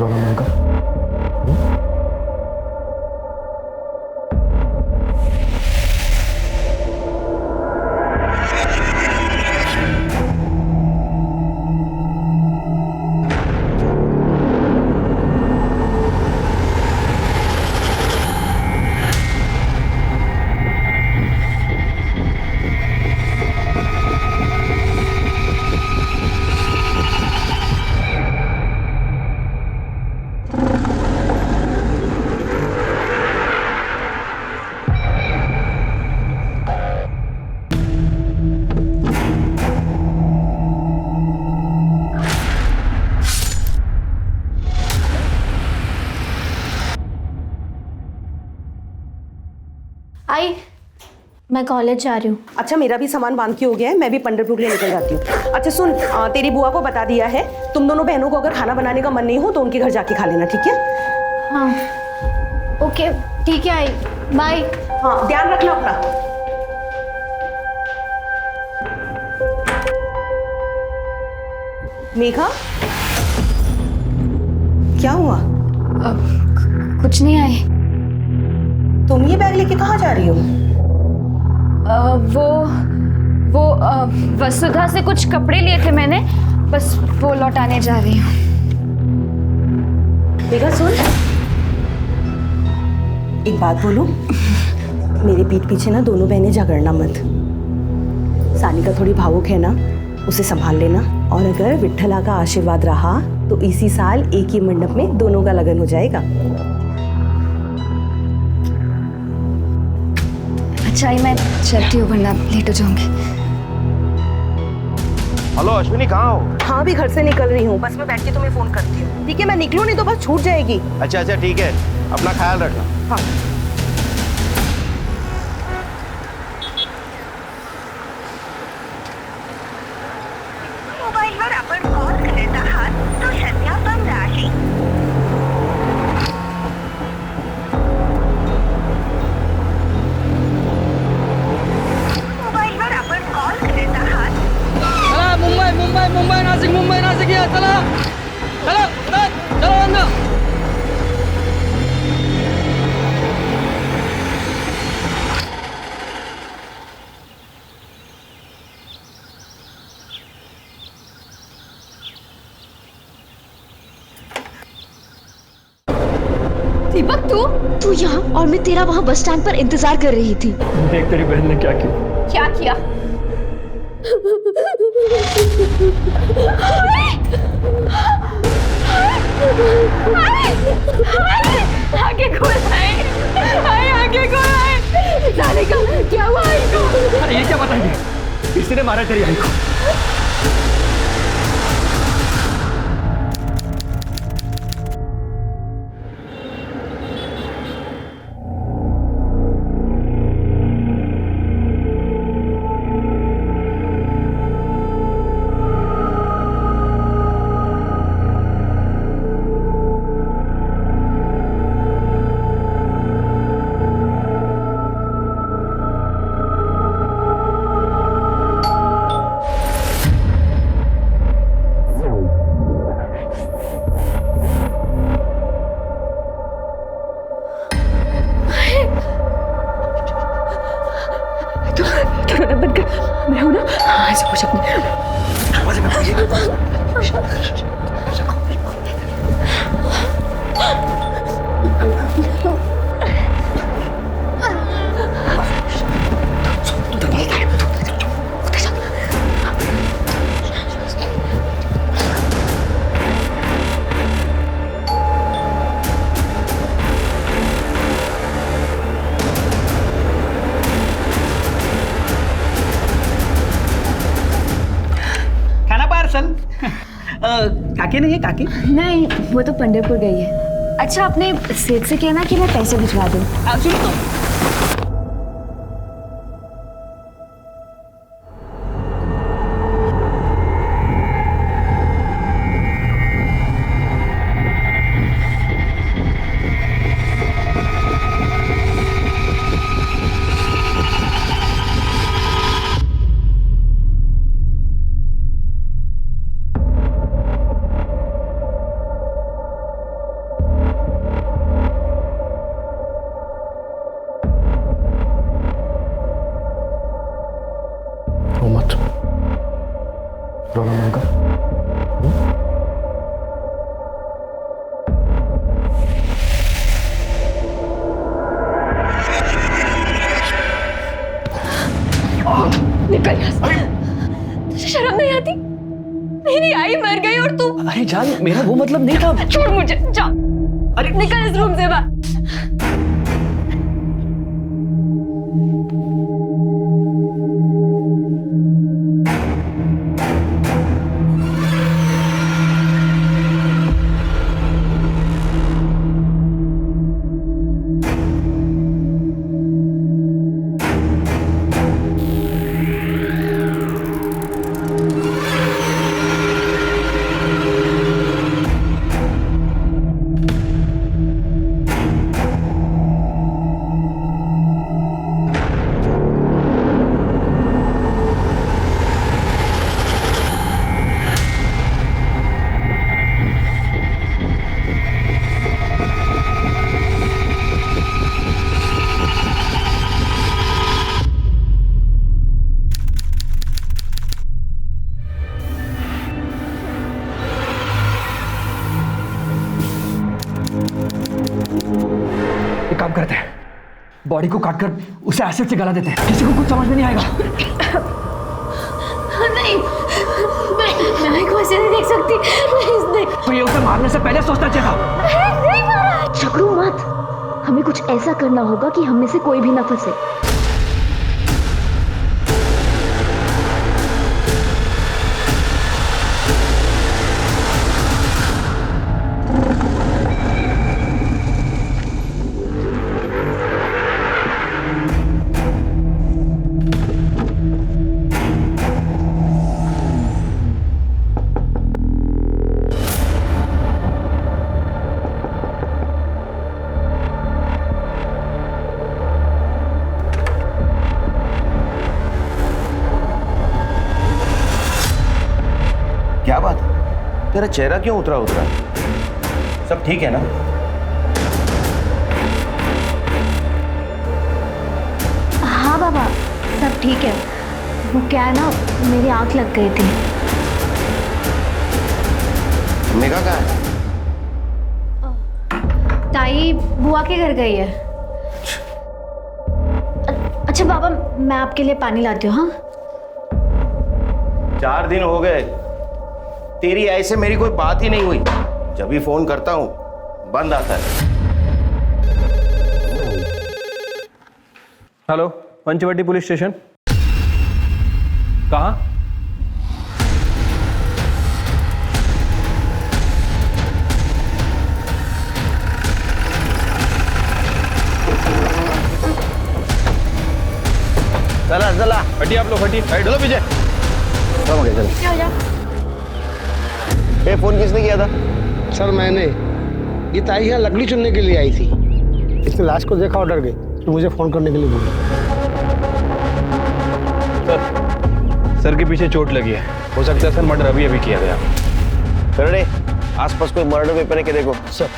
Problem उनका? आई, मैं college जा रही हूँ। अच्छा, मेरा भी सामान बांध के हो गया है, मैं भी पंढरपुर के लिए निकल जाती हूँ। अच्छा सुन, तेरी बुआ को बता दिया है, तुम दोनों बहनों को अगर खाना बनाने का मन नहीं हो तो उनके घर जाके खा लेना, ठीक है? हाँ ओके, ठीक है आई, बाय। हाँ, ध्यान रखना अपना। मेघा, क्या हुआ? कुछ नहीं आई। तुम ये बैग लेके कहाँ जा रही हो? वो वसुधा से कुछ कपड़े लिए थे मैंने, बस वो लौटाने जा रही हूँ। मेघा सुन, एक बात बोलूं, मेरे पीठ पीछे ना दोनों बहनें झगड़ना मत। सानिका थोड़ी भावुक है ना, उसे संभाल लेना। और अगर विट्ठला का आशीर्वाद रहा तो इसी साल एक ही मंडप में दोनों का लगन हो जाएगा। अच्छा आई, मैं चलती हूँ वरना लेट हो जाऊंगी। हेलो अश्विनी, कहाँ हो? हाँ, भी घर से निकल रही हूँ, बस मैं बैठ के तुम्हें फोन करती हूँ, ठीक है? मैं निकलूँ नहीं तो बस छूट जाएगी। अच्छा अच्छा ठीक है, अपना ख्याल रखना। हाँ। मोबाईलवर आपण कॉल करत आहात तो सध्या बंद आहे. मोबाईलवर आपण कॉल करत आहात. चला मुंबई नाशिक या चला चला चला ना. दीपक, तू यहाँ और मैं तेरा वहाँ बस स्टैंड पर इंतजार कर रही थी। देख तेरी बहन ने क्या किया। क्या किया? आगे खोल आए, आगे खोल आए। जाने का क्या हुआ इनको? अरे ये क्या बताएंगे, किसी ने मारा तेरी आई को। मैं हूं ना, ऐसे कुछ अपने दरवाजे में काके नहीं है काके? नहीं, वो तो पंढरपुर गई है। अच्छा, अपने सेठ से कहना कि मैं पैसे भिजवा दूँ। सुनो तो रो मत, रोना बंद कर। निकल यहाँ से। तुझे शर्म नहीं आती? मेरी आई मर गई और तू। अरे जान, मेरा वो मतलब नहीं था। छोड़ मुझे, जा। अरे निकल इस रूम से बाहर। एक काम करते हैं, बॉडी को काटकर उसे एसिड से गला देते हैं, किसी को कुछ समझ में नहीं आएगा। नहीं, मैं आई को ऐसे नहीं देख सकती। प्लीज नहीं। तो ये उसे मारने से पहले सोचना चाहिए था। नहीं मारा। झगड़ू मत, हमें कुछ ऐसा करना होगा कि हम में से कोई भी ना फंसे। क्या बात है? तेरा चेहरा क्यों उतरा उतरा? सब ठीक है ना? हाँ बाबा, सब ठीक है। वो क्या है ना, मेरी आंख लग गई थी। मेघा कहाँ है? ताई बुआ के घर गई है। अच्छा बाबा, मैं आपके लिए पानी लाती हूँ। हाँ 4 दिन हो गए, तेरी ऐसे मेरी कोई बात ही नहीं हुई। जब भी फोन करता हूं बंद आता है। Hello, Panchavati police station. कहाँ? चला चला, हटिए आप लोग, हटिए। चलो पीछे। हो गया, चल। क्या हो जा? ये फोन किसने किया था? सर मैंने, ये ताई यहाँ लकड़ी चुनने के लिए आई थी। इसने लाश को देखा और डर गई, तो मुझे फोन करने के लिए बोला। सर के पीछे चोट लगी है, हो सकता है सर मर्डर अभी अभी किया गया। अरे आसपास कोई मर्डर वेपन है क्या? देखो सर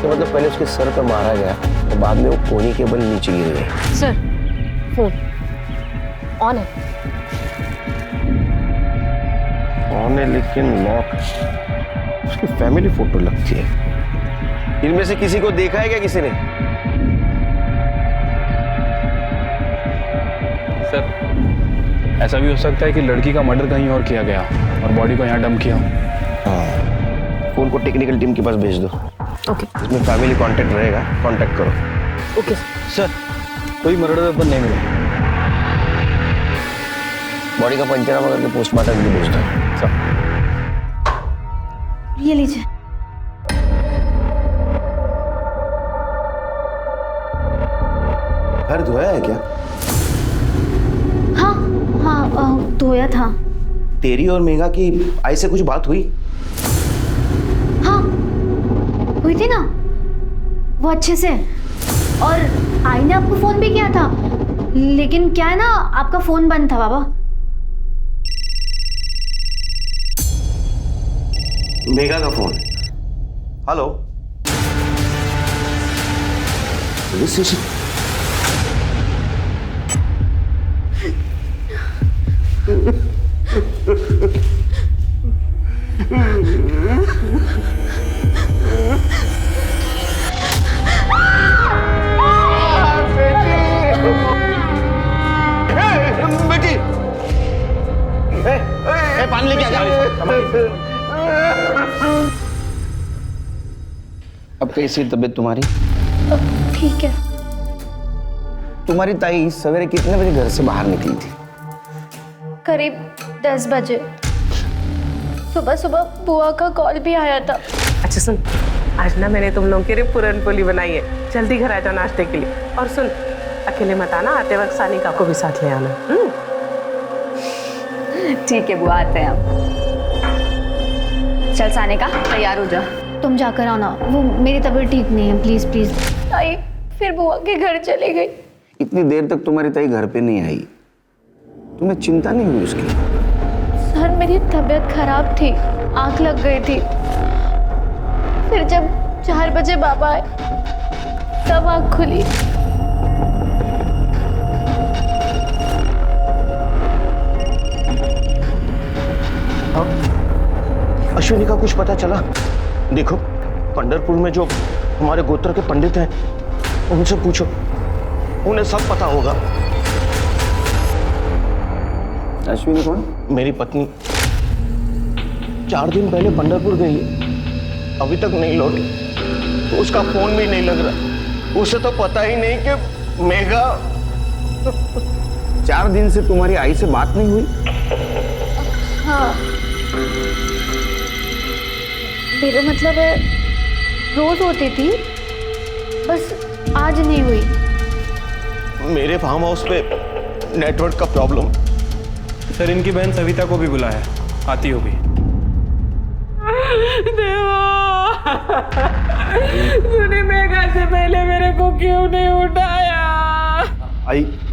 तो मतलब पहले उसके सर पर मारा गया, तो बाद में वो कोनी के बल नीचे गिर गए। सर फोन ऑन है। ऑन है लेकिन लॉक। उसकी फैमिली फोटो लगती है। इनमें से किसी को देखा है क्या किसी ने? सर ऐसा भी हो सकता है कि लड़की का मर्डर कहीं और किया गया और बॉडी को यहाँ डंप किया। हाँ, फोन को टेक्निकल टीम के पास भेज दो। ओके इसमें फैमिली कांटेक्ट रहेगा, कांटेक्ट करो। ओके सर कोई मर्डर वेपन नहीं मिला। बॉडी का पंचनामा करके पोस्टमार्टम भी भेज दो। सर ये लीजिए। घर धोया है क्या? हाँ हाँ, धोया था। तेरी और मेघा की आई से कुछ बात हुई? हाँ हुई थी ना, वो अच्छे से। और आई ने आपको फोन भी किया था, लेकिन क्या है ना, आपका फोन बंद था बाबा। मेघा का फोन। Hello, police station. पानी लेके आ जा। अब कैसी है तबीयत तुम्हारी? ठीक है। तुम्हारी ताई सवेरे कितने बजे घर से बाहर निकली थी? करीब 10 बजे। सुबह सुबह बुआ का कॉल भी आया था। अच्छा सुन, आज ना मैंने तुम लोगों के लिए पूरन पोली बनाई है, जल्दी घर आ जाओ नाश्ते के लिए। और सुन, अकेले मत आना, आते वक्त सानिका को भी साथ ले आना। ठीक है बुआ, आते हैं हम। चल सानिका, तैयार हो जा। तुम जाकर आओ ना, वो मेरी तबीयत ठीक नहीं है। Please please. ताई फिर बुआ के घर चली गई। इतनी देर तक तुम्हारी ताई घर पे नहीं आई, तुम्हें चिंता नहीं हुई उसकी? सर मेरी तबीयत खराब थी, आंख लग गई थी। फिर जब 4 बजे बाबा आए तब आंख खुली। अश्विनी का कुछ पता चला? देखो, पंढरपुर में जो हमारे गोत्र के पंडित हैं, उनसे पूछो, उन्हें सब पता होगा। अश्विनी कौन? मेरी पत्नी। 4 दिन पहले पंढरपुर गई है, अभी तक नहीं लौटी। तो उसका फोन भी नहीं लग रहा। उसे तो पता ही नहीं कि मेघा। 4 दिन से तुम्हारी आई से बात नहीं हुई? हाँ, मेरा मतलब है रोज होती थी, बस आज नहीं हुई। मेरे फार्म हाउस पे नेटवर्क का प्रॉब्लम। सर इनकी बहन सविता को भी बुलाया, आती होगी। तूने मेघा से पहले मेरे को क्यों नहीं उठाया?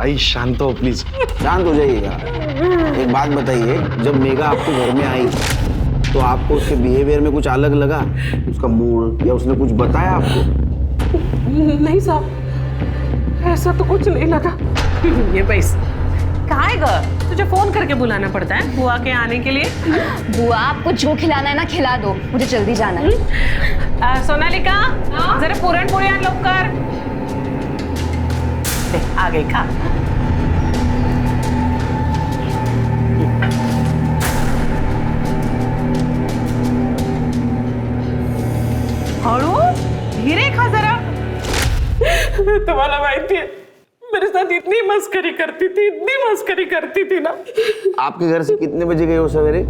आई शांत हो प्लीज, शांत हो जाइएगा। एक बात बताइए, जब मेघा आपके घर में आई तो आपको उसके बिहेवियर में कुछ अलग लगा? उसका मूड या उसने कुछ बताया आपको? नहीं साहब, ऐसा तो कुछ नहीं लगा। ये पैस कहाँ है ग? तुझे फोन करके बुलाना पड़ता है बुआ के आने के लिए। बुआ आपको जो खिलाना है ना खिला दो, मुझे जल्दी जाना है। सोनालिका, जरा पूरन पोली आन लवकर। आ गई, खा। हळू, धीरे खा जरा। तुम्हाला माहिती है, मेरे साथ इतनी मस्करी करती थी, इतनी मस्करी करती थी ना। आपके घर से कितने बजे गए हो सवेरे?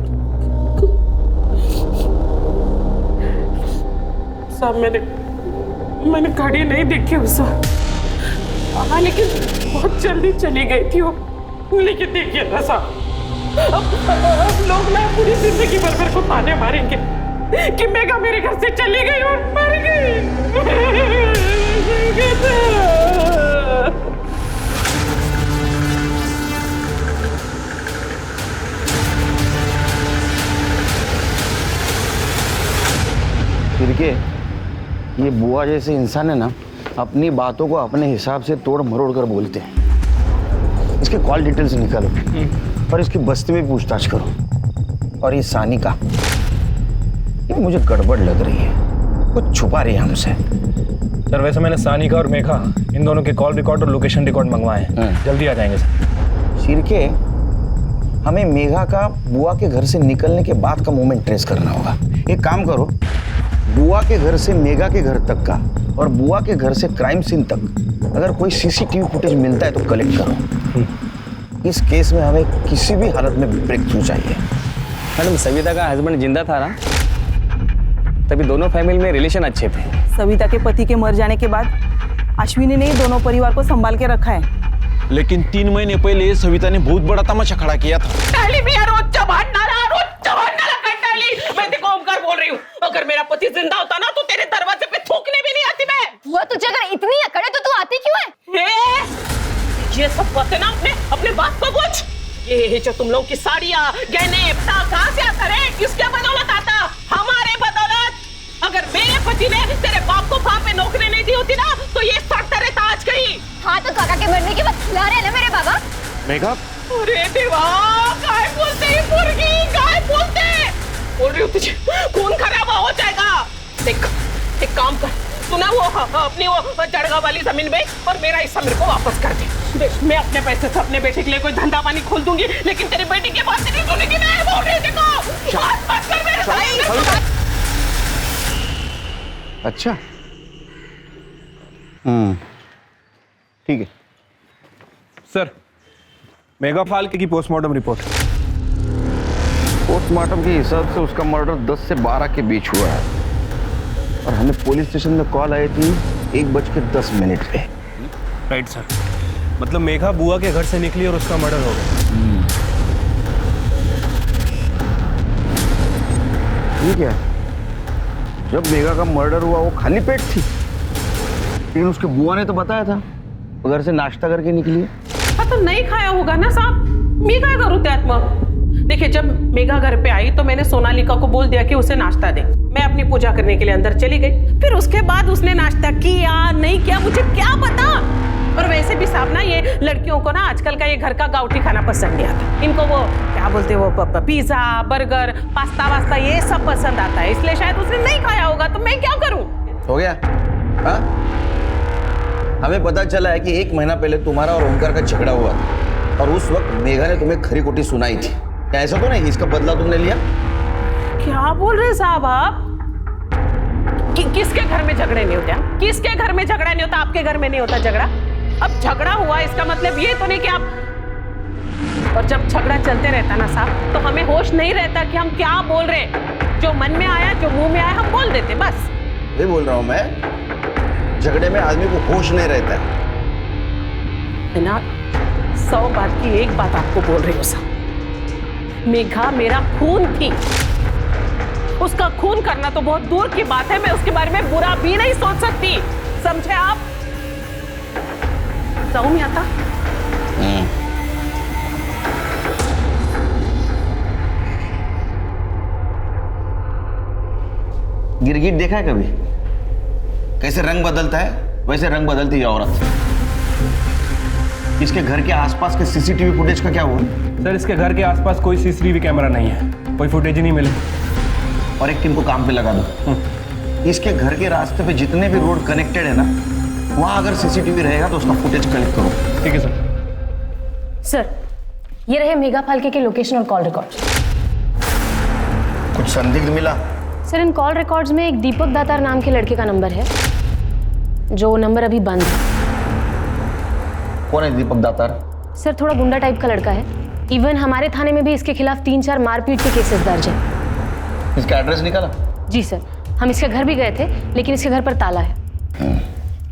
साहब मैंने घड़ी नहीं देखी उस वक्त। हाँ, लेकिन बहुत जल्दी चली गई थी वो। लेकिन देखिए ना साहब, अब लोग ना पूरी जिंदगी भर मेरे को ताने मारेंगे कि मेघा मेरे घर से चली गई और मर गई। फिर के ये बुआ जैसे इंसान है ना, अपनी बातों को अपने हिसाब से तोड़ मरोड़ कर बोलते हैं। इसके कॉल डिटेल्स निकालो और इसकी बस्ती में पूछताछ करो। और ये सानिका, ये मुझे गड़बड़ लग रही है, कुछ छुपा रही है हमसे। सर वैसे मैंने सानिका और मेघा इन दोनों के कॉल रिकॉर्ड और लोकेशन रिकॉर्ड मंगवाए हैं, जल्दी आ जाएंगे सर। शिरके, हमें मेघा का बुआ के घर से निकलने के बाद का मोमेंट ट्रेस करना होगा। एक काम करो, बुआ के घर से मेघा के घर तक का और बुआ के घर से क्राइम सीन तक अगर कोई सीसीटीवी फुटेज मिलता है तो कलेक्ट करो। इस केस में हमें किसी भी हालत में ब्रेक थ्रू चाहिए। मैडम सविता का हस्बैंड जिंदा था ना, तभी दोनों फैमिली में रिलेशन अच्छे थे। सविता के पति के मर जाने के बाद अश्विनी ने दोनों परिवार को संभाल के रखा है। लेकिन 3 महीने पहले सविता ने बहुत बड़ा तमाशा खड़ा किया था। मैं देखो ओमकार बोल रही हूँ, अगर मेरा पति जिंदा होता ना तो तेरे दरवाजे पे थूकने भी नहीं आती मैं। बुआ तुझे अगर इतनी अकड़ है तो तू आती क्यों है? ये सब बातें ना अपने बाप को पूछ। ये जो तुम लोग की साड़ियाँ, गहने, कहाँ से आता है? किसके बदौलत आता? हमारे बदौलत। अगर मेरे पति ने तेरे बाप को वहाँ पे नौकरी नहीं दी होती ना तो ये सड़ता रहता आज कहीं। हाँ तो काका के मरने के बाद खिला रहे हैं ना मेरे बाबा। मेघा, अरे देवा, गाय बोलते ही मुर्गी, गाय बोलते। बोल रही हूँ तुझे, खून खराबा हो जाएगा। देख, एक काम कर, तू ना वो अपनी वो जड़गा वाली जमीन बेच और मेरा हिस्सा मेरे को वापस कर दे। मैं अपने पैसे से अपने बेटे के लिए कोई धंधा पानी खोल दूंगी, लेकिन तेरी बेटी की बात नहीं सुनेगी। मैं बोल रही थी को बात कर मेरे साथ। अच्छा, ठीक है सर, मेगा फाल्के की पोस्टमार्टम रिपोर्ट। पोस्टमार्टम के हिसाब से उसका मर्डर 10 से 12 के बीच हुआ है और हमें पुलिस स्टेशन में कॉल आई थी 1:10 पे। राइट सर, मतलब मेघा बुआ के घर से निकली और उसका मर्डर हो गया। ठीक है, जब मेघा का मर्डर हुआ वो खाली पेट थी, लेकिन उसके बुआ ने तो बताया था वो घर से नाश्ता करके निकली। हाँ तो नहीं खाया होगा ना साहब, मैं क्या करूँ त्यात मग। देखिए, जब मेघा घर पे आई तो मैंने सोनालिका को बोल दिया कि उसे नाश्ता दे। मैं अपनी पूजा करने के लिए अंदर चली गई, फिर उसके बाद उसने नाश्ता किया नहीं किया मुझे क्या पता। और वैसे भी साहब ना, ये लड़कियों को ना आजकल का ये घर का गाउठी खाना पसंद नहीं आता। इनको वो क्या बोलते वो पिज्जा, बर्गर, पास्ता वास्ता ये सब पसंद आता है, इसलिए शायद उसने नहीं खाया होगा। तो मैं क्या करूँ? हो गया। हाँ, हमें पता चला है कि 1 महीना पहले तुम्हारा और ओंकार का झगड़ा हुआ था और उस वक्त मेघा ने तुम्हें खरी खोटी सुनाई थी। क्या ऐसा तो नहीं इसका बदला तुमने लिया? क्या बोल रहे साहब आप? किसके घर में झगड़े नहीं होते? किसके घर में झगड़ा नहीं होता? आपके घर में नहीं होता झगड़ा? अब झगड़ा हुआ इसका मतलब ये तो नहीं कि आप। और जब झगड़ा चलते रहता ना साहब, तो हमें होश नहीं रहता कि हम क्या बोल रहे। जो मन में आया, जो मुंह में आया, हम बोल देते बस। ये बोल रहा हूं मैं, झगड़े में आदमी को होश नहीं रहता है ना। 100 बात की एक बात आपको बोल रही हूँ साहब, मेघा मेरा खून थी। उसका खून करना तो बहुत दूर की बात है, मैं उसके बारे में बुरा भी नहीं सोच सकती, समझे आप? जाऊं मैं आता? गिरगिट देखा है कभी? कैसे रंग बदलता है, वैसे रंग बदलती है औरत। इसके घर के आसपास के सीसीटीवी फुटेज का क्या हुआ? सर, इसके घर के आसपास कोई सीसीटीवी कैमरा नहीं है, कोई फुटेज ही नहीं मिले। और एक टीम को काम पे लगा दो। इसके घर के रास्ते पे जितने भी रोड कनेक्टेड है ना, वहां अगर सीसीटीवी रहेगा तो उसका फुटेज कलेक्ट करो। ठीक है सर। सर, ये रहे मेघा फाल्के के लोकेशन और कॉल रिकॉर्ड्स। कुछ संदिग्ध मिला? सर, इन कॉल रिकॉर्ड्स में एक दीपक दातार नाम के लड़के का नंबर है, जो नंबर अभी बंद है। कौन है दीपक दातार? सर, थोड़ा गुंडा टाइप का लड़का है। इवन हमारे थाने में भी इसके खिलाफ 3-4 मारपीट के केसेस दर्ज हैं। इसका एड्रेस निकाला? जी सर, हम इसके घर भी गए थे, लेकिन इसके घर पर ताला है।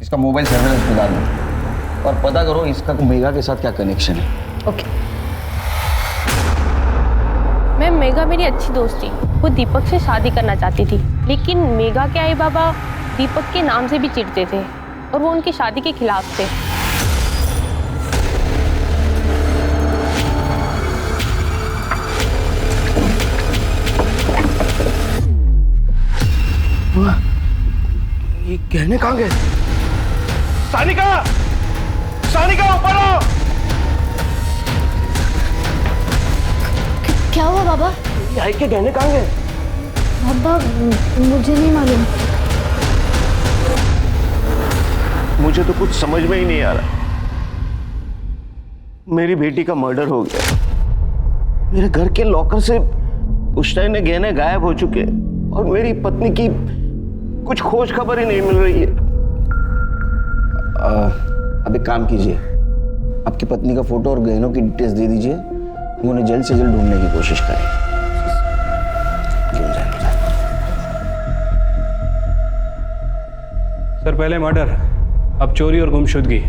इसका मोबाइल सर्वेलेंस में डाल दो और पता करो इसका मेघा के साथ क्या कनेक्शन है। ओके। मैम, मेघा मेरी अच्छी दोस्त थी। वो दीपक से शादी करना चाहती थी, लेकिन मेघा के आई बाबा दीपक के नाम से भी चिढ़ते थे और वो उनकी शादी के खिलाफ थे। ये गहने कहाँ गए? सानिका! सानिका, ऊपर आओ! क्या हुआ बाबा? आई के गहने कहाँ गए? बाबा, मुझे नहीं मालूम। मुझे तो कुछ समझ में ही नहीं आ रहा। मेरी बेटी का मर्डर हो गया, मेरे घर के लॉकर से पुश्तैनी ने गहने गायब हो चुके और मेरी पत्नी की कुछ खोज खबर ही नहीं मिल रही है। अब एक काम कीजिए, आपकी पत्नी का फोटो और गहनों की डिटेल्स दे दीजिए, हम उन्हें जल्द से जल्द ढूंढने की कोशिश करें। सर, पहले मर्डर, अब चोरी और गुमशुदगी।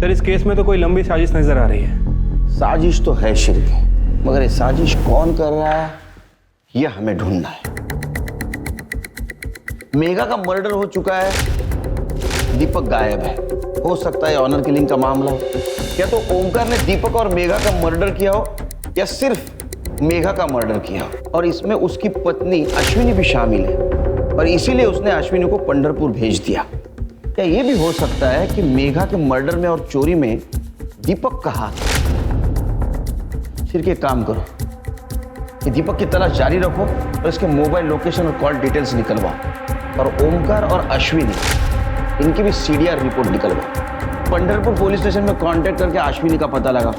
सर, इस केस में तो कोई लंबी साजिश नजर आ रही है। साजिश तो है शिरके, मगर ये साजिश कौन कर रहा है ये हमें ढूंढना है। मेघा का मर्डर हो चुका है, दीपक गायब है। हो सकता है ऑनर किलिंग का मामला हो, या तो ओमकार ने दीपक और मेघा का मर्डर किया हो, या सिर्फ मेघा का मर्डर किया हो और इसमें उसकी पत्नी अश्विनी भी शामिल है और इसीलिए उसने अश्विनी को पंढरपुर भेज दिया। क्या ये भी हो सकता है कि मेघा के मर्डर में और चोरी में दीपक का हाथ? फिर एक काम करो, ये दीपक की तलाश जारी रखो और इसके मोबाइल लोकेशन और कॉल डिटेल्स निकलवाओ। और ओमकार और अश्विनी, इनकी भी सीडीआर रिपोर्ट निकलवा। पंढरपुर पुलिस स्टेशन में कांटेक्ट करके अश्विनी का पता लगा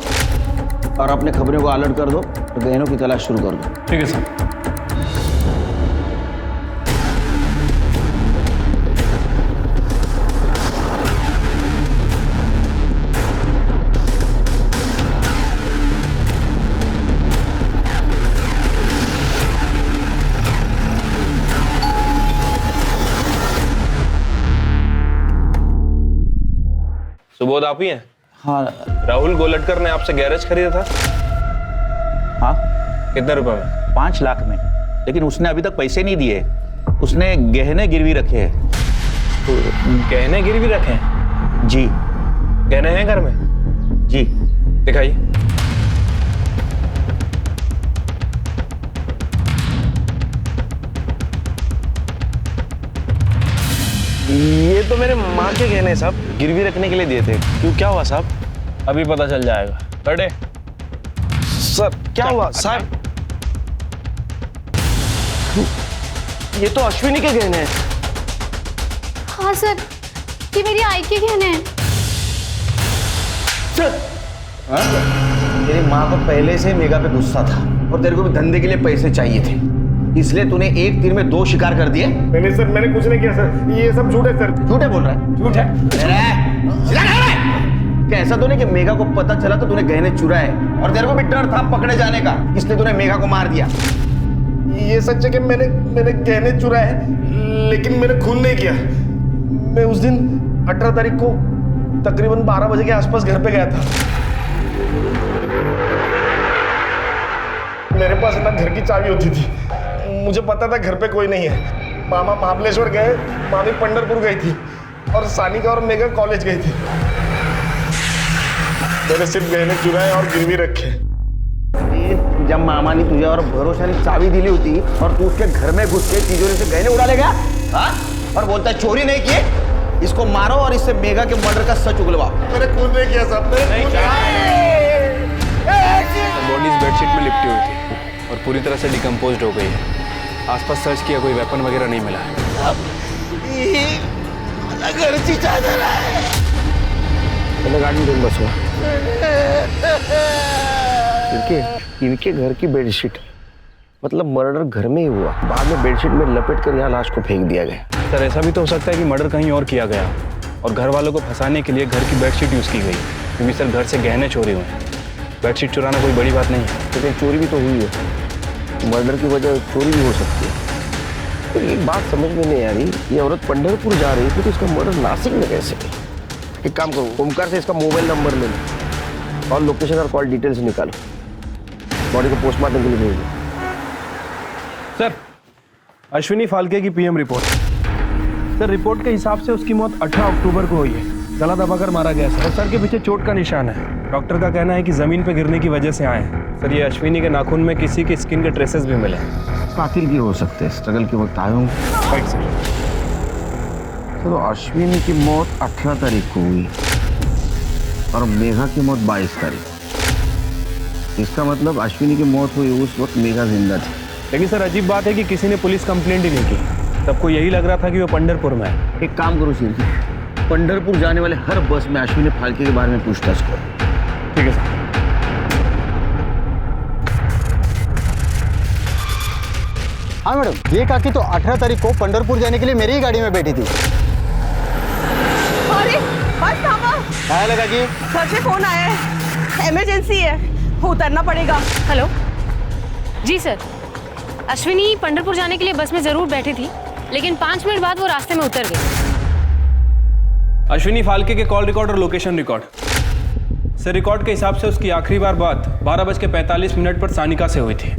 और अपने खबरों को अलर्ट कर दो, तो गहनों की तलाश शुरू कर दो। ठीक है सर। सुबोध आप ही हैं? हाँ। राहुल गोलटकर ने आपसे गैरेज खरीदा था? हाँ। कितने रुपए में? 5 लाख में, लेकिन उसने अभी तक पैसे नहीं दिए। उसने गहने गिरवी रखे हैं। तो गहने गिरवी रखे हैं? जी। गहने हैं घर में? जी। दिखाइए। ये तो मेरे माँ के गहने साहब, गिरवी रखने के लिए दिए थे। क्यों, क्या हुआ साहब? अभी पता चल जाएगा। बैठे। सर क्या हुआ साहब? ये तो अश्विनी के गहने हैं। हाँ सर, ये मेरी आई के गहने हैं। तेरी माँ को पहले से मेगा पे गुस्सा था और तेरे को भी धंधे के लिए पैसे चाहिए थे, इसलिए तूने एक तीर में 2 शिकार कर दिए। नहीं सर, मैंने कुछ नहीं किया सर, ये सब झूठ है सर। झूठे बोल रहा है? झूठ है। क्या ऐसा तो नहीं कि मेगा को पता चला तो तूने गहने चुराए और तेरे को भी डर था पकड़े जाने का, इसलिए तूने मेगा को मार दिया? ये सच है कि मैंने गहने चुराए, लेकिन मैंने खून नहीं किया। मैं उस दिन 18 तारीख को तकरीबन 12 बजे के आसपास घर पे गया था। मेरे पास ना घर की चाबी होती थी, मुझे पता था घर पे कोई नहीं है। मामा महाबलेश्वर गए, मामी पंढरपुर गई थी और सानिका और मेगा कॉलेज गई थी। मैंने सिर्फ गहने चुराए और गिरवी रखे। जब मामा ने तुझे और भरोसा ने चाबी दिली होती और तू उसके घर में घुस के तिजोरी से गहने उड़ा लेगा, हाँ? और बोलता है चोरी नहीं किए, इसको मारो और इससे मेगा के मर्डर का सच उगलवाओ। मैंने खून नहीं किया साहब। बॉडी इस बेडशीट में लिपटी हुई थी और पूरी तरह से डिकम्पोज्ड हो गई है। आसपास सर्च किया, कोई वेपन वगैरह नहीं मिला है। घर की चादर है। मैंने गाड़ी में बस हुआ। इनके घर की बेडशीट, मतलब मर्डर घर में ही हुआ, बाद में बेडशीट में लपेट कर यहाँ लाश को फेंक दिया गया। सर ऐसा भी तो हो सकता है कि मर्डर कहीं और किया गया और घर वालों को फंसाने के लिए घर की बेडशीट यूज़ की गई, क्योंकि सर घर से गहने चोरी हुए हैं। बेडशीट चुराना कोई बड़ी बात नहीं है। लेकिन चोरी भी तो हुई है, मर्डर की वजह चोरी भी हो सकती है। तो एक बात समझ में नहीं आ रही, ये औरत पंढरपुर जा रही थी तो इसका मर्डर नासिक में कैसे किया? एक काम करो, ओमकार से इसका मोबाइल नंबर ले लो और लोकेशन और कॉल डिटेल्स निकालो, बॉडी को पोस्टमार्टम के लिए भेज दो। सर अश्विनी फाल्के की पीएम रिपोर्ट। सर रिपोर्ट के हिसाब से उसकी मौत 18 अक्टूबर को हुई है। गला दबाकर मारा गया सर, और सर के पीछे चोट का निशान है। डॉक्टर का कहना है कि जमीन पर गिरने की वजह से आए हैं। सर ये अश्विनी के नाखून में किसी के स्किन के ट्रेसेस भी मिले। कातिल भी हो सकते हैं, स्ट्रगल के वक्त आए होंगे। Right sir. तो अश्विनी की मौत 18 तारीख को हुई और मेघा की मौत 22 तारीख। इसका मतलब अश्विनी की मौत हुई उस वक्त मेघा जिंदा थी। लेकिन सर अजीब बात है कि किसी ने पुलिस कंप्लेंट ही नहीं की। सबको यही लग रहा था कि वो पंढरपुर में है। एक काम करो सिर, पंढरपुर जाने वाले हर बस में अश्विनी फाल्के के बारे में पूछताछ करो। ठीक है सर। हाँ मैडम, ये काकी तो 18 तारीख को पंढरपुर जाने के लिए मेरी ही गाड़ी में बैठी थी। अरे बस थामा। क्या है काकी? सर से फोन आया है, इमरजेंसी है, उतरना पड़ेगा। हेलो जी सर, अश्विनी पंढरपुर जाने के लिए बस में ज़रूर बैठी थी, लेकिन 5 मिनट बाद वो रास्ते में उतर गई। अश्विनी फाल्के के कॉल रिकॉर्ड और लोकेशन रिकॉर्ड। सर रिकॉर्ड के हिसाब से उसकी आखिरी बार बात 12:45 पर सानिका से हुई थी।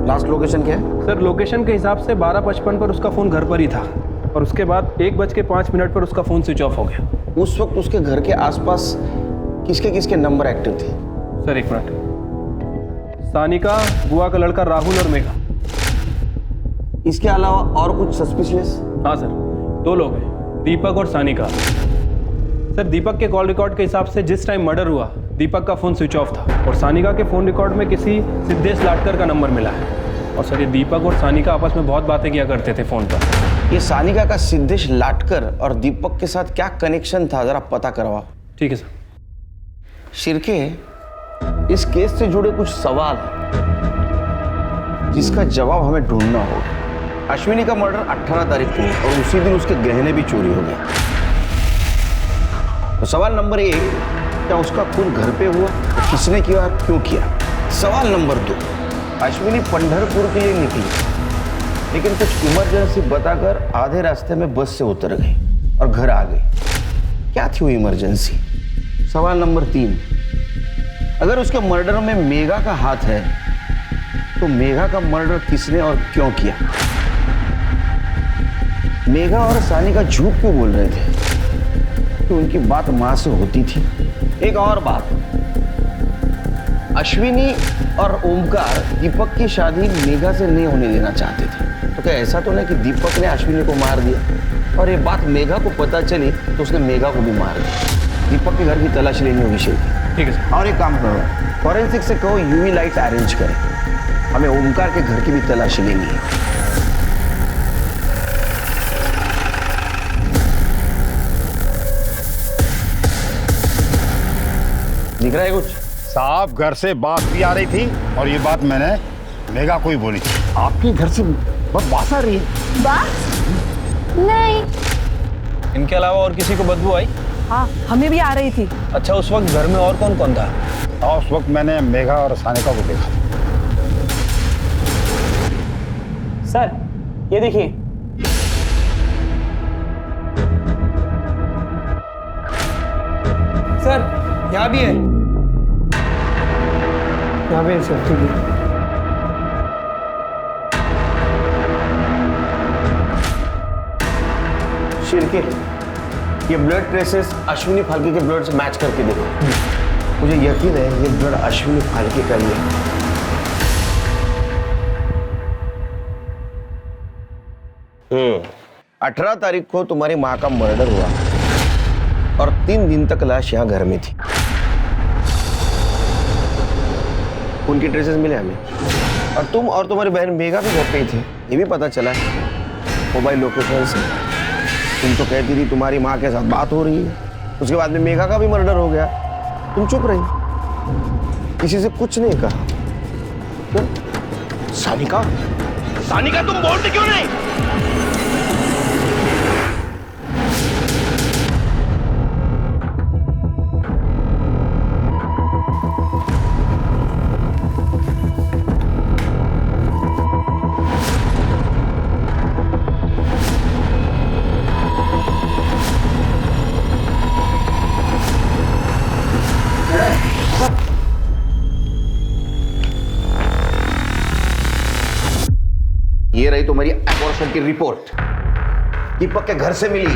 लास्ट लोकेशन क्या है? सर लोकेशन के हिसाब से 12:55 पर उसका फ़ोन घर पर ही था और उसके बाद 1:05 पर उसका फ़ोन स्विच ऑफ हो गया। उस वक्त उसके घर के आसपास किसके किसके नंबर एक्टिव थे? सर एक मिनट, सानिका, बुआ का लड़का राहुल और मेघा। इसके अलावा और कुछ सस्पिशियस? हाँ सर, 2 लोग हैं, दीपक और सानिका। सर दीपक के कॉल रिकॉर्ड के हिसाब से जिस टाइम मर्डर हुआ दीपक का फ़ोन स्विच ऑफ था और सानिका के फ़ोन रिकॉर्ड में किसी सिद्धेश लाटकर का नंबर मिला है। और सर ये दीपक और सानिका आपस में बहुत बातें किया करते थे फ़ोन पर। ये सानिका का सिद्धेश लाटकर और दीपक के साथ क्या कनेक्शन था, जरा पता करवाओ। ठीक है सर। शिर्के, इस केस से जुड़े कुछ सवाल हैं जिसका जवाब हमें ढूंढना होगा। अश्विनी का मर्डर 18 तारीख को और उसी दिन उसके गहने भी चोरी हो गए। तो सवाल नंबर 1, क्या उसका खून घर पे हुआ? तो किसने किया और क्यों किया? सवाल नंबर 2, अश्विनी पंढरपुर के लिए निकली लेकिन कुछ इमरजेंसी बताकर आधे रास्ते में बस से उतर गई और घर आ गई। क्या थी वो इमरजेंसी? सवाल नंबर 3, अगर उसके मर्डर में मेघा का हाथ है तो मेघा का मर्डर किसने और क्यों किया? मेघा और सानिका झूठ क्यों बोल रहे थे कि उनकी बात मां से होती थी? एक और बात, अश्विनी और ओमकार दीपक की शादी मेघा से नहीं होने देना चाहते थे, तो क्या ऐसा तो नहीं कि दीपक ने अश्विनी को मार दिया और ये बात मेघा को पता चली तो उसने मेघा को भी मार दिया? दीपक के घर की तलाशी लेनी होगी शेखी। ठीक है सर। और एक काम करो, फॉरेंसिक से कहो यूवी लाइट्स अरेंज करें, हमें ओमकार के घर की भी तलाशी लेनी है। दिख रहा है कुछ? साहब, घर से बात भी आ रही थी और ये बात मैंने मेघा को ही बोली। आपके घर से बहुत बात आ रही है। बात? नहीं। इनके अलावा और किसी को बदबू आई? हाँ, हमें भी आ रही थी। अच्छा, उस वक्त घर में और कौन कौन था? और उस वक्त मैंने मेघा और सानिका को देखा। सर, ये देखिए। सर, यहाँ भी है। यहाँ भी है सर, ठीक है। शिर्के, ये ब्लड ट्रेसेस अश्विनी फाल्के के ब्लड से मैच करके देखो। मुझे यकीन है ये ब्लड अश्विनी फाल्के का ही है। 18 तारीख को तुम्हारी माँ का मर्डर हुआ और 3 दिन तक लाश यहाँ घर में थी। उनकी ट्रेसेस मिले हमें और तुम और तुम्हारी बहन मेघा भी घर पे ही थे, ये भी पता चला मोबाइल लोकेशन से। तुम तो कहती थी तुम्हारी माँ के साथ बात हो रही है, उसके बाद में मेघा का भी मर्डर हो गया, तुम चुप रही, किसी से कुछ नहीं कहा। क्यों? सानिका, सानिका तुम बोलते क्यों नहीं? ये रही तुम्हारी एबॉर्शन की रिपोर्ट, दीपक के घर से मिली।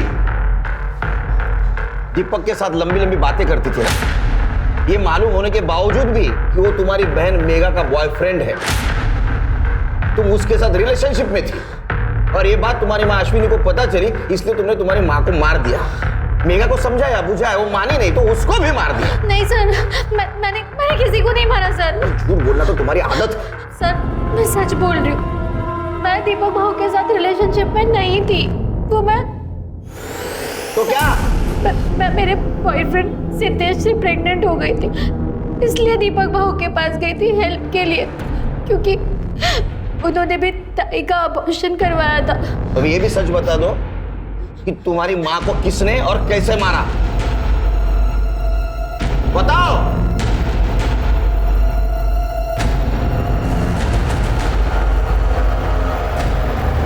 दीपक के साथ लंबी लंबी बातें करती थी, ये मालूम होने के बावजूद भी कि वो तुम्हारी बहन मेघा का बॉयफ्रेंड है, तुम उसके साथ रिलेशनशिप में थी और ये बात तुम्हारी माँ अश्विनी को पता चली, इसलिए तुमने तुम्हारी माँ को मार दिया। मेघा को समझाया बुझाया, वो मानी नहीं तो उसको भी मार दिया। नहीं सर, मैंने किसी को नहीं मारा सर। झूठ बोलना तो तुम्हारी आदत है। सर, मैं सच बोल रही हूँ, मैं दीपक भाऊ के साथ रिलेशनशिप में नहीं थी। वो मैं तो क्या? मैं मेरे बॉयफ्रेंड सिद्धेश से प्रेग्नेंट हो गई थी, इसलिए दीपक भाऊ के पास गई थी हेल्प के लिए, क्योंकि उन्होंने भी ताई का अबॉर्शन करवाया था। अब ये भी सच बता दो कि तुम्हारी माँ को किसने और कैसे मारा, बताओ।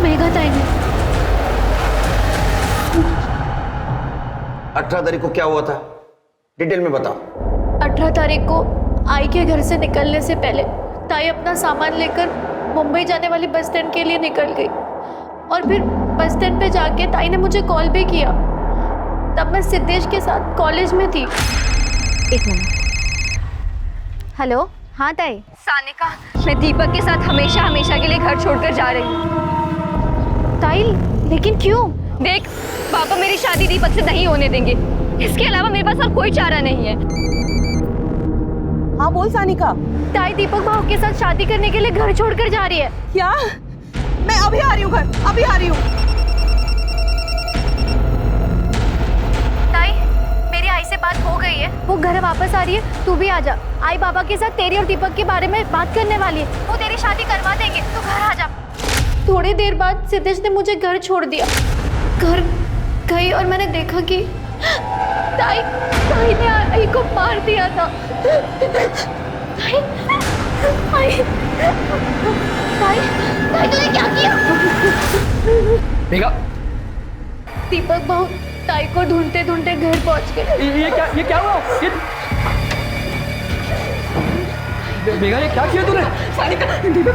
मेघा ताई ने। 18 तारीख को क्या हुआ था, डिटेल में बताओ। 18 तारीख को आई के घर से निकलने से पहले ताई अपना सामान लेकर मुंबई जाने वाली बस स्टैंड के लिए निकल गई और फिर बस स्टैंड पे जाके ताई ने मुझे कॉल भी किया। तब मैं सिद्धेश के साथ कॉलेज में थी। एक मिनट। हेलो, हाँ ताई। सानिका, मैं दीपक के साथ हमेशा हमेशा के लिए घर छोड़कर जा रही हूँ। ताई, लेकिन क्यों? देख, पापा मेरी शादी दीपक से नहीं होने देंगे, इसके अलावा मेरे पास और कोई चारा नहीं है। हाँ बोल सानिका। ताई दीपक भाऊ के साथ शादी करने के लिए घर छोड़कर जा रही है। क्या? मैं अभी आ रही हूँ घर, अभी आ रही हूँ। बात हो गई है, वो घर वापस आ रही है, तू भी आ जा। आई बाबा के साथ तेरी और दीपक के बारे में बात करने वाली है, वो तेरी शादी करवा देंगे, तू घर आ जा। थोड़ी देर बाद सिद्धेश ने मुझे घर छोड़ दिया। घर गई और मैंने देखा कि ताई ने आई को मार दिया था। ताई तूने क्या किया? मेघा, दीपक बहुत ताई को ढूंढते ढूंढते घर पहुंच गए। ये क्या हुआ? मेघा, ये क्या किया तूने? सानिका, दीपक,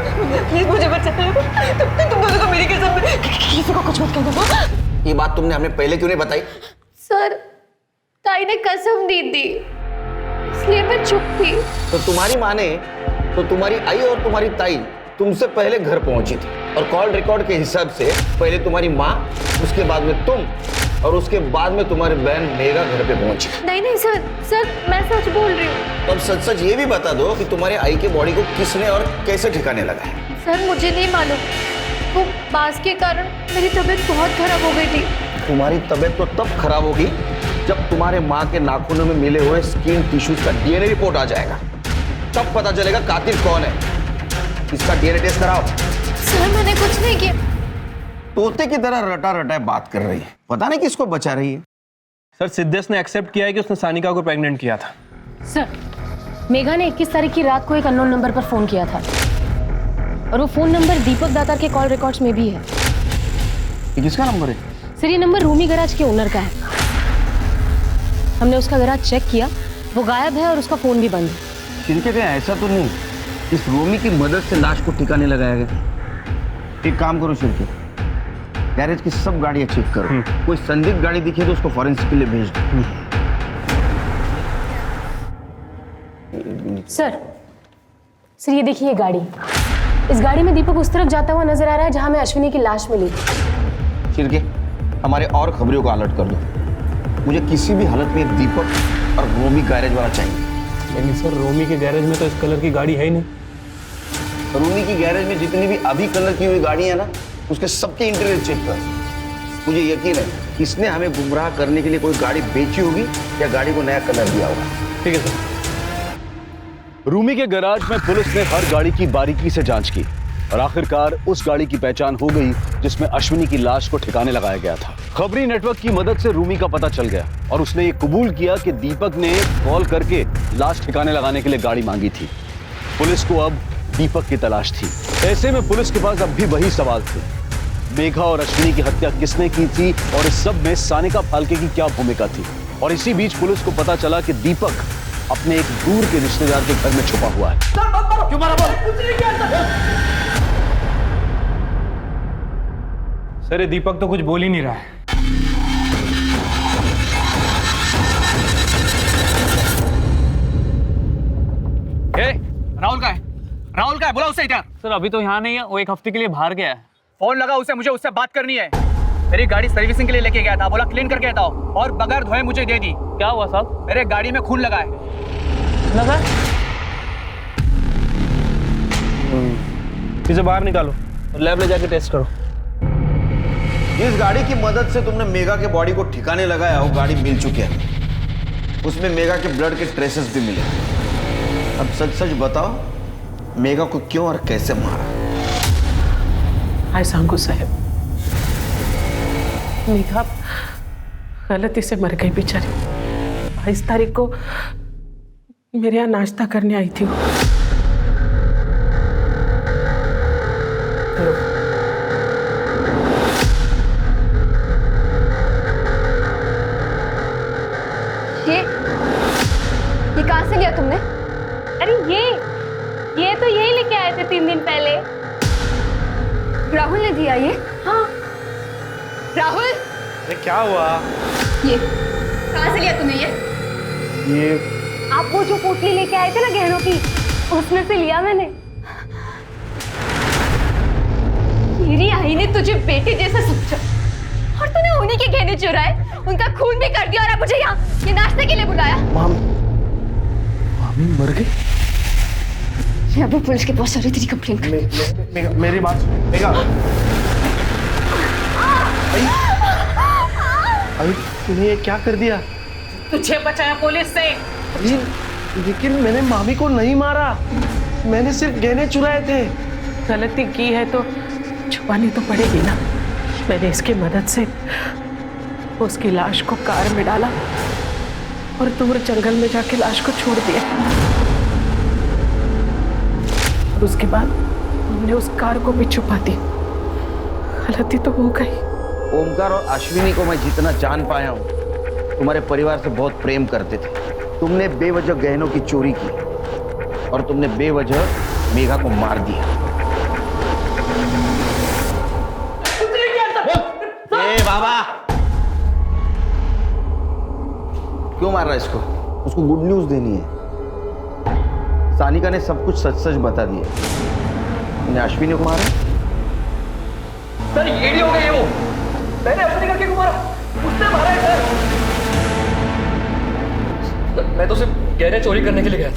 प्लीज मुझे बचा। तुम दोनों को मेरी कसम, किसी को कुछ मत कहना। ये बात तुमने हमें पहले क्यों नहीं बताई? सर, ताई ने कसम दी थी, इसलिए मैं चुप थी। तो तुम्हारी माँ ने, तो तुम्हारी आई और तुम्हारी ताई तुमसे पहले घर पहुंची थी, और कॉल रिकॉर्ड के हिसाब से पहले तुम्हारी माँ, उसके बाद में तुम, और उसके बाद में तुम्हारी बहन मेघा घर पे पहुंची। नहीं सर, मैं सच बोल रही हूँ। तो अब सच ये भी बता दो कि तुम्हारे आई के बॉडी को किसने और कैसे ठिकाने लगा है? सर, मुझे नहीं मालूम, वो बास के कारण मेरी तबीयत बहुत खराब हो गई थी। तुम्हारी तबीयत तो तब खराब होगी जब तुम्हारे माँ के नाखूनों में मिले हुए स्किन टिश्यूज का डीएनए रिपोर्ट आ जाएगा, तब पता चलेगा कातिल कौन है। इसका डीएनए टेस्ट कराओ। सर, मैंने कुछ नहीं किया। तोते की तरह रटा रटा बात कर रही है, पता नहीं किसको बचा रही है। सर, सिद्धेश ने एक्सेप्ट किया है कि उसने सानिका को प्रेग्नेंट किया था। सर, मेघा ने 21 तारीख की रात को एक अननोन नंबर पर फोन किया था, और वो फोन नंबर दीपक दातार के कॉल रिकॉर्ड्स में भी है। ये किसका नंबर है? सर, ये नंबर रूमी गैराज के ओनर का है। हमने उसका गैराज चेक किया, वो गायब है और उसका फोन भी बंद है। किनके कहीं ऐसा तो नहीं इस रोमी की मदद से लाश को ठिकाने लगाया गया? एक काम करो शिरके, गैरेज की सब गाड़ियां चेक करो, कोई संदिग्ध गाड़ी दिखे तो उसको फॉरेंसिक के लिए भेज दो। सर ये देखिए गाड़ी, इस गाड़ी में दीपक उस तरफ जाता हुआ नजर आ रहा है जहां में अश्विनी की लाश मिली। शिरके, हमारे और खबरियों को अलर्ट कर दो, मुझे किसी भी हालत में दीपक और रोमी गैरेज वाला चाहिए। लेकिन सर, रोमी के गैरेज में तो इस कलर की गाड़ी है ही नहीं। रोमी की गैरेज में जितनी भी अभी कलर की हुई गाड़ी है ना, उसके सबके इंटीरियर चेक कर। मुझे यकीन है इसने हमें गुमराह करने के लिए कोई गाड़ी बेची होगी या गाड़ी को नया कलर दिया होगा। ठीक है सर। रूमी के गैराज में पुलिस ने हर गाड़ी की बारीकी से जांच की और आखिरकार उस गाड़ी की पहचान हो गई जिसमें अश्विनी की लाश को ठिकाने लगाया गया था। खबरी नेटवर्क की मदद से रूमी का पता चल गया और उसने ये कबूल किया कि दीपक ने कॉल करके लाश ठिकाने लगाने के लिए गाड़ी मांगी थी। पुलिस को अब दीपक की तलाश थी। ऐसे में पुलिस के पास अब भी वही सवाल थे, मेघा और अश्विनी की हत्या किसने की थी और इस सब में सानिका फाल्के की क्या भूमिका थी। और इसी बीच पुलिस को पता चला कि दीपक अपने एक दूर के रिश्तेदार के घर में छुपा हुआ है। क्यों मारा? कुछ नहीं किया सर, ये दीपक तो कुछ बोल ही नहीं रहा है। राहुल का है? राहुल का है? बोला उसे इधर। सर, अभी तो यहाँ नहीं है, वो एक हफ्ते के लिए बाहर गया है। फोन लगा उसे, मुझे उससे बात करनी है। मेरी गाड़ी सर्विसिंग के लिए लेके गया था, बोला क्लीन करके आता हूँ और बगैर धोए मुझे दे दी। क्या हुआ साहब? मेरे गाड़ी में खून लगा है। लगा? इसे बाहर निकालो और लैब ले जाके टेस्ट करो। जिस गाड़ी की मदद से तुमने मेघा के बॉडी को ठिकाने लगाया, वो गाड़ी मिल चुकी है। उसमें मेघा के ब्लड के ट्रेसेस भी मिले। अब सच बताओ, मेघा को क्यों और कैसे मारा? हाय सांगू साहब, मेघा गलती से मर गई बेचारी। 22 तारीख को मेरे यहाँ नाश्ता करने आई थी वो। ये कहाँ से लिया तुमने? अरे ये तो यही लेके आए थे 3 दिन पहले। राहुल ने दिया ये? हाँ। राहुल, अरे क्या हुआ? ये कहाँ से लिया तुमने ये? आप वो जो पोटली लेके आए थे ना गहनों की, उसमें से लिया मैंने। मेरी आई ने तुझे बेटे जैसा समझा और तूने उन्हीं के गहने चुराए, उनका खून भी कर दिया और अब मुझे यहाँ ये नाश्ते के लिए बुलाया। मामी मर गई? मैं अभी पुलिस के पास तेरी कंप्लेन कर। मेरी बात सुन। मेघा, अरे तूने ये क्या कर दिया? तुझे बचाया पुलिस से। लेकिन मैंने मामी को नहीं मारा, मैंने सिर्फ गहने चुराए थे। गलती की है तो छुपानी तो पड़ेगी ना। मैंने इसकी मदद से उसकी लाश को कार में डाला और दूर जंगल में जाके लाश को छोड़ दिया। और उसके बाद हमने उस कार को भी छुपा दी। गलती तो हो गई। ओमकार और अश्विनी को मैं जितना जान पाया हूँ, तुम्हारे परिवार से बहुत प्रेम करते थे। तुमने बेवजह गहनों की चोरी की और तुमने बेवजह मेघा को मार दिया। ए बाबा, क्यों मार रहा है इसको? उसको गुड न्यूज देनी है। सानिका ने सब कुछ सच सच बता दिया। तुमने अश्विनी को मारा? सर ये हो गई वो। मैंने अपने करके को मारा, उसने मारा है सर। मैं तो सिर्फ गहने चोरी करने के लिए गया था।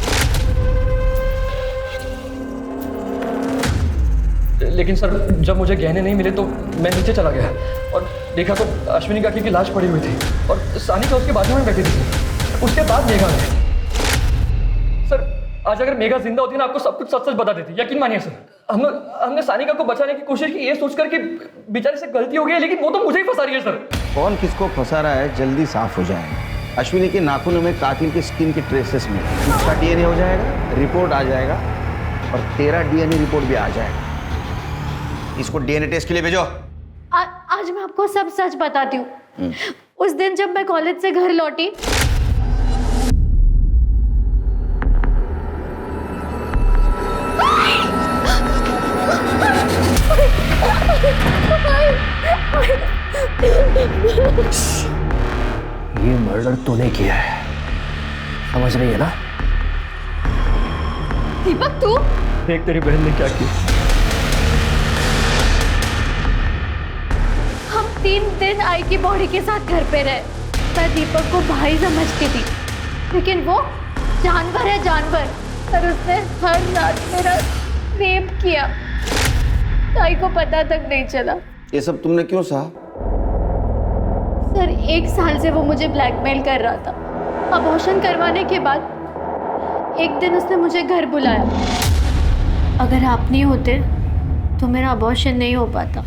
लेकिन सर जब मुझे गहने नहीं मिले तो मैं नीचे चला गया और देखा तो अश्विनी काकी की लाश पड़ी हुई थी और सानिका उसके बाजू में बैठी थी। उसके बाद मेघा है। सर आज अगर मेघा जिंदा होती ना, आपको सब कुछ सच सच बता देती। यकीन मानिए सर, हमने सानिका को बचाने की कोशिश की, ये सोचकर कि बेचारे से गलती हो गई, लेकिन वो तो मुझे ही फंसा रही है सर। कौन किसको फंसा रहा है जल्दी साफ हो जाएगा। अश्विनी के नाखूनों में कातिल की स्किन के ट्रेसेस में उसका डीएनए हो जाएगा, रिपोर्ट आ जाएगा और तेरा डीएनए रिपोर्ट भी आ जाएगा। इसको डीएनए टेस्ट के लिए भेजो। आज मैं आपको सब सच बताती हूँ। उस दिन जब मैं कॉलेज से घर लौटी, ये मर्डर तूने किया है, समझ रही है ना? दीपक तू? देख तेरी बहन ने क्या किया। हम 3 दिन आई की बॉडी के साथ घर पे रहे। मैं दीपक को भाई समझती थी, लेकिन वो जानवर है, जानवर। और उसने हर रात मेरा रेप किया। ताई को पता तक नहीं चला। ये सब तुमने क्यों सहा? सर 1 साल से वो मुझे ब्लैकमेल कर रहा था। अबॉर्शन करवाने के बाद एक दिन उसने मुझे घर बुलाया। अगर आप नहीं होते तो मेरा अबॉर्शन नहीं हो पाता।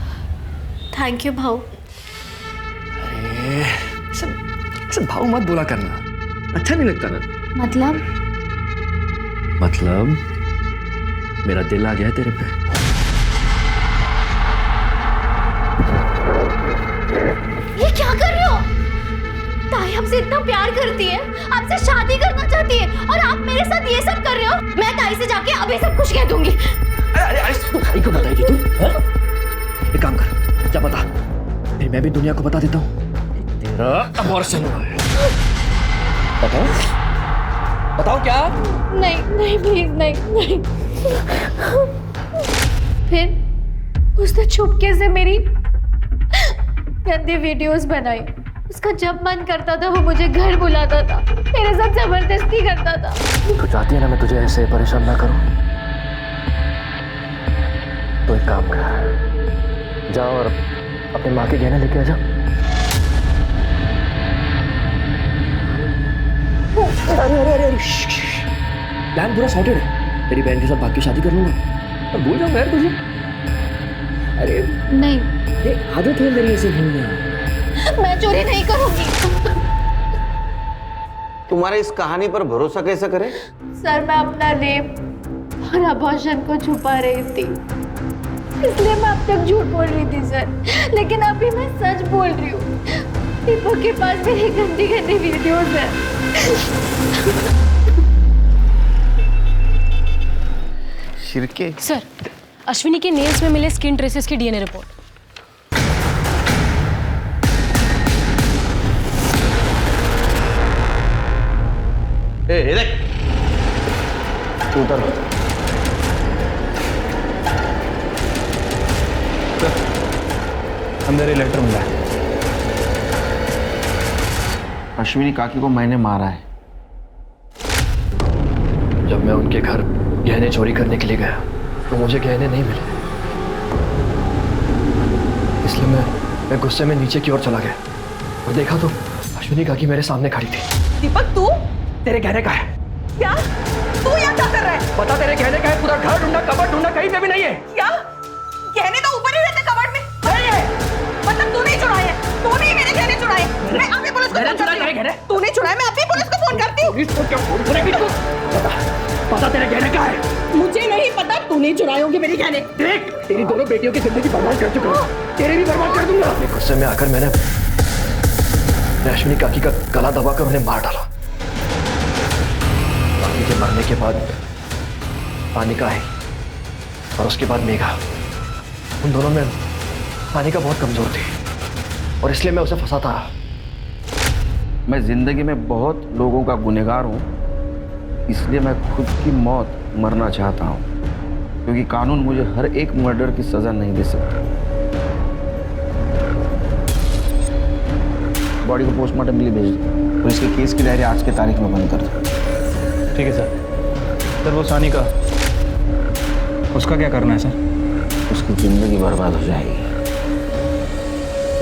थैंक यू भाऊ। अरे सब भाव मत बोला करना, अच्छा नहीं लगता ना। मतलब मेरा दिल आ गया है तेरे पे। ये क्या कर रहे हो? ताई हमसे इतना प्यार करती है, आपसे शादी करना चाहती है, और आप मेरे साथ ये सब कर रहे हो। मैं ताई से जाके अभी सब कुछ कह दूंगी। अरे तू ताई को बताएगी तू? एक काम कर, जा बता, फिर मैं भी दुनिया को बता देता हूँ तेरा अबॉर्शन हुआ है। बताओ क्या? नहीं प्लीज नहीं। फिर उसने चुपके से मेरी गंदी वीडियोस बनाई। उसका जब मन करता था वो मुझे घर बुलाता था, मेरे साथ जबरदस्ती करता था। तू चाहती है ना मैं तुझे ऐसे परेशान ना करूं? तो एक काम कर, जाओ और अपने माँ के गहने लेके आ जा। अरे प्लान पूरा सॉर्टेड है। तेरी बहन के साथ बाकी शादी कर लूंगा। भूल जाऊंगा यार तुझे। अरे नहीं, ये आदत है मेरी ऐसे भूलना। मैं चोरी नहीं करूंगी। तुम्हारे इस कहानी पर भरोसा कैसे करें? सर मैं अपना रेप और अबॉर्शन को छुपा रही थी, इसलिए मैं अब तक झूठ बोल रही थी सर। लेकिन अभी मैं सच बोल रही हूँ। दीपक के पास मेरी गंदी गंदी वीडियोस है। शिरके सर, अश्विनी के नेल्स में मिले स्किन ट्रेसेस की डीएनए रिपोर्ट। ए देख, उतर। अंदर ये लेटर मिला है। अश्विनी काकी को मैंने मारा है। जब मैं उनके घर गहने चोरी करने के लिए गया तो मुझे गहने नहीं मिले, इसलिए मैं गुस्से में नीचे की ओर चला गया और देखा तो अश्विनी काकी मेरे सामने खड़ी थी। दीपक तू तेरे गहने का है। क्या? तू यहाँ क्या कर रहा है? बता तेरे गहने का है। पूरा घर ढूंढा, कबर्ड ढूंढा, कहीं पे भी नहीं है। क्या? गहने तो ऊपर ही रहते कबर्ड में। नहीं है। मतलब तूने ही चुराए हैं। तूने ही मेरे गहने चुराए। मैं अभी पुलिस को फोन करती हूँ। तूने चुराए, मैं अभी पुलिस को फोन करती हूँ। पुलिस को क्या फोन करेगी तू? पता तेरे गहने का है। मुझे नहीं पता, तूने ही चुराए होंगे मेरे गहने। देख, तेरी दोनों बेटियों की जिंदगी बर्बाद कर चुका हूँ। तेरे भी बर्बाद कर दूंगा। गुस्से में आकर मैंने अश्विनी काकी का गला दबाकर उन्हें मार डाला। काकी के मरने के बाद अनिका आई और उसके बाद मेघा। उन दोनों में अनिका बहुत कमजोर थी और इसलिए मैं उसे फंसाता रहा। मैं जिंदगी में बहुत लोगों का गुनहगार हूँ, इसलिए मैं खुद की मौत मरना चाहता हूँ, क्योंकि कानून मुझे हर एक मर्डर की सजा नहीं दे सकता। बॉडी को पोस्टमार्टम के लिए भेज दो और इसके केस की डायरी आज के तारीख में बंद कर दो। ठीक है सर। सर वो सानी का, उसका क्या करना है सर? उसकी जिंदगी बर्बाद हो जाएगी,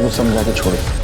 वो समझा के छोड़ दो।